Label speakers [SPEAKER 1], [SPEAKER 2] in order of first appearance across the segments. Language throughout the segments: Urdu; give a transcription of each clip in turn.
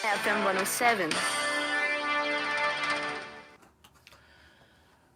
[SPEAKER 1] FM 107.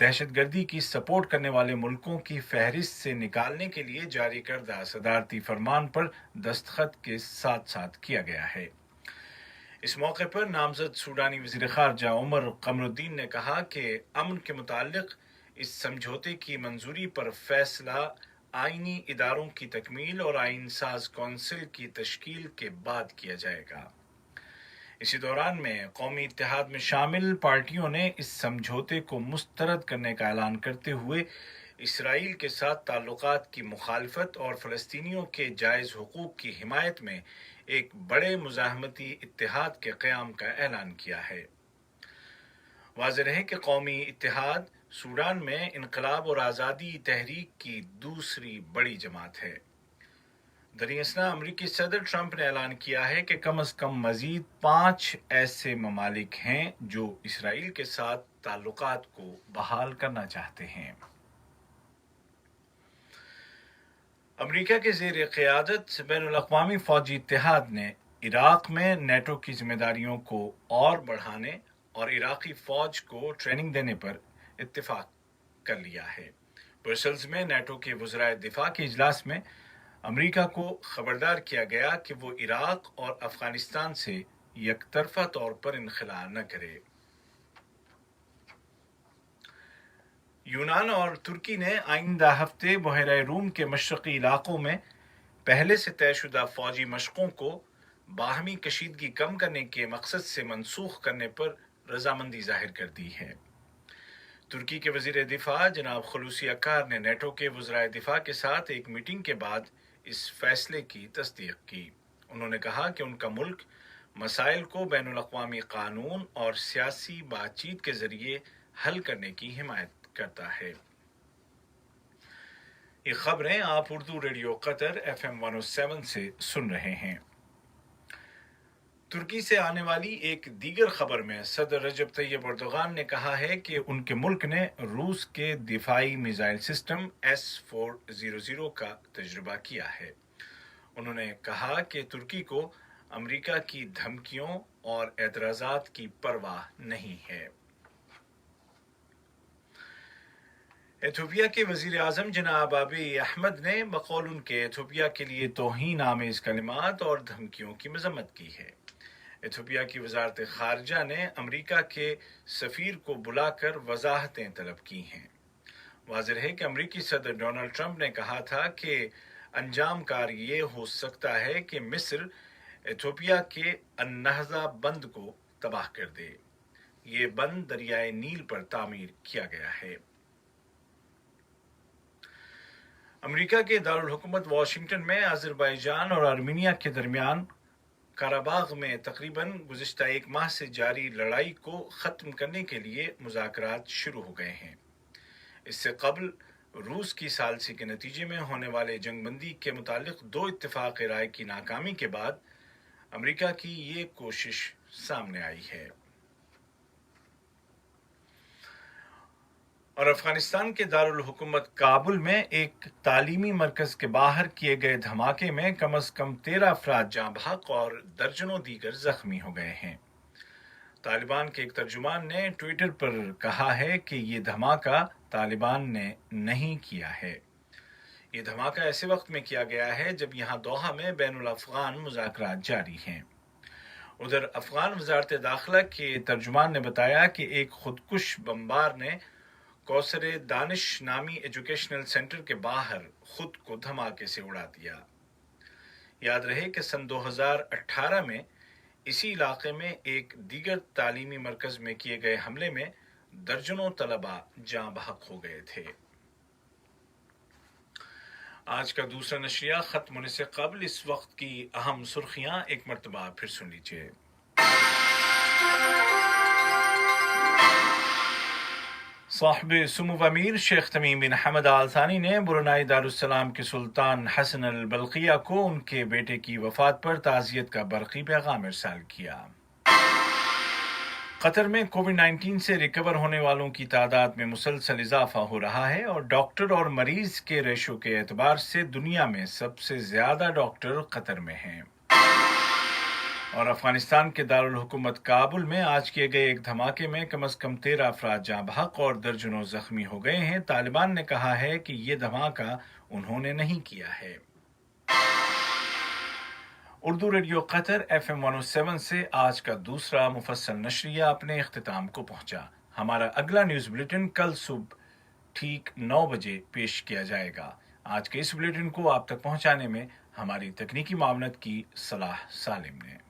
[SPEAKER 2] دہشت گردی کی سپورٹ کرنے والے ملکوں کی فہرست سے نکالنے کے لیے جاری کردہ صدارتی فرمان پر دستخط کے ساتھ ساتھ کیا گیا ہے۔ اس موقع پر نامزد سوڈانی وزیر خارجہ عمر قمر الدین نے کہا کہ امن کے متعلق اس سمجھوتے کی منظوری پر فیصلہ آئینی اداروں کی تکمیل اور آئین ساز کونسل کی تشکیل کے بعد کیا جائے گا۔ اسی دوران میں قومی اتحاد میں شامل پارٹیوں نے اس سمجھوتے کو مسترد کرنے کا اعلان کرتے ہوئے اسرائیل کے ساتھ تعلقات کی مخالفت اور فلسطینیوں کے جائز حقوق کی حمایت میں ایک بڑے مزاحمتی اتحاد کے قیام کا اعلان کیا ہے۔ واضح ہے کہ قومی اتحاد سوڈان میں انقلاب اور آزادی تحریک کی دوسری بڑی جماعت ہے۔ دریں اثنا امریکی صدر ٹرمپ نے اعلان کیا ہے کہ کم از کم مزید 5 ایسے ممالک ہیں جو اسرائیل کے ساتھ تعلقات کو بحال کرنا چاہتے ہیں۔ امریکہ کے زیر قیادت بین الاقوامی فوجی اتحاد نے عراق میں نیٹو کی ذمہ داریوں کو اور بڑھانے اور عراقی فوج کو ٹریننگ دینے پر اتفاق کر لیا ہے۔ برسلز میں نیٹو کے وزرائے دفاع کے اجلاس میں امریکہ کو خبردار کیا گیا کہ وہ عراق اور افغانستان سے یک طرفہ طور پر انخلا نہ کرے۔ یونان اور ترکی نے آئندہ ہفتے بحیرہ روم کے مشرقی علاقوں میں پہلے سے طے شدہ فوجی مشقوں کو باہمی کشیدگی کم کرنے کے مقصد سے منسوخ کرنے پر رضامندی ظاہر کر دی ہے۔ ترکی کے وزیر دفاع جناب خلوصی اکار نے نیٹو کے وزرائے دفاع کے ساتھ ایک میٹنگ کے بعد اس فیصلے کی تصدیق کی۔ انہوں نے کہا کہ ان کا ملک مسائل کو بین الاقوامی قانون اور سیاسی بات چیت کے ذریعے حل کرنے کی حمایت کرتا ہے۔ یہ خبریں آپ اردو ریڈیو قطر FM 107 سے سن رہے ہیں۔ ترکی سے آنے والی ایک دیگر خبر میں صدر رجب طیب اردوغان نے کہا ہے کہ ان کے ملک نے روس کے دفاعی میزائل سسٹم S-400 کا تجربہ کیا ہے۔ انہوں نے کہا کہ ترکی کو امریکہ کی دھمکیوں اور اعتراضات کی پرواہ نہیں ہے۔ ایتھوپیا کے وزیر اعظم جناب ابی احمد نے بقول ان کے ایتھوپیا کے لیے توہین آمیز کلمات اور دھمکیوں کی مذمت کی ہے۔ ایتھوپیا کی وزارت خارجہ نے امریکہ کے سفیر کو بلا کر وضاحتیں طلب کی ہیں۔ واضح ہے کہ امریکی صدر ڈونلڈ ٹرمپ نے کہا تھا کہ انجام کار یہ ہو سکتا ہے کہ مصر ایتھوپیا کے النہضہ بند کو تباہ کر دے۔ یہ بند دریائے نیل پر تعمیر کیا گیا ہے۔ امریکہ کے دارالحکومت واشنگٹن میں آذربائیجان اور آرمینیا کے درمیان قراباغ میں تقریباً گزشتہ ایک ماہ سے جاری لڑائی کو ختم کرنے کے لیے مذاکرات شروع ہو گئے ہیں۔ اس سے قبل روس کی ثالثی کے نتیجے میں ہونے والے جنگ بندی کے متعلق 2 اتفاق رائے کی ناکامی کے بعد امریکہ کی یہ کوشش سامنے آئی ہے۔ اور افغانستان کے دارالحکومت کابل میں ایک تعلیمی مرکز کے باہر کیے گئے دھماکے میں کم از کم 13 افراد جاں بحق اور درجنوں دیگر زخمی ہو گئے ہیں۔ طالبان کے ایک ترجمان نے ٹویٹر پر کہا ہے کہ یہ دھماکہ طالبان نے نہیں کیا ہے۔ یہ دھماکہ ایسے وقت میں کیا گیا ہے جب یہاں دوحہ میں بین الافغان مذاکرات جاری ہیں۔ ادھر افغان وزارت داخلہ کے ترجمان نے بتایا کہ ایک خودکش بمبار نے کوثر دانش نامی ایجوکیشنل سینٹر کے باہر خود کو دھماکے سے اڑا دیا۔ یاد رہے کہ سن 2018 میں اسی علاقے میں ایک دیگر تعلیمی مرکز میں کیے گئے حملے میں درجنوں طلباء جاں بحق ہو گئے تھے۔ آج کا دوسرا نشریہ ختم ہونے سے قبل اس وقت کی اہم سرخیاں ایک مرتبہ پھر سن لیجیے۔ صاحب سمو امیر شیخ تمیم بن حمد آل ثانی نے برونائی دارالسلام کے سلطان حسن البلقیہ کو ان کے بیٹے کی وفات پر تعزیت کا برقی پیغام ارسال کیا۔ قطر میں کووڈ-19 سے ریکور ہونے والوں کی تعداد میں مسلسل اضافہ ہو رہا ہے اور ڈاکٹر اور مریض کے ریشو کے اعتبار سے دنیا میں سب سے زیادہ ڈاکٹر قطر میں ہیں۔ اور افغانستان کے دارال حکومت کابل میں آج کیے گئے ایک دھماکے میں کم از کم 13 افراد جاں بحق اور درجنوں زخمی ہو گئے ہیں۔ طالبان نے کہا ہے کہ یہ دھماکہ انہوں نے نہیں کیا ہے۔ اردو ریڈیو قطر FM 107 سے آج کا دوسرا مفصل نشریہ اپنے اختتام کو پہنچا۔ ہمارا اگلا نیوز بلیٹن کل صبح ٹھیک 9 بجے پیش کیا جائے گا۔ آج کے اس بلیٹن کو آپ تک پہنچانے میں ہماری تکنیکی معاونت کی صلاح سالم نے۔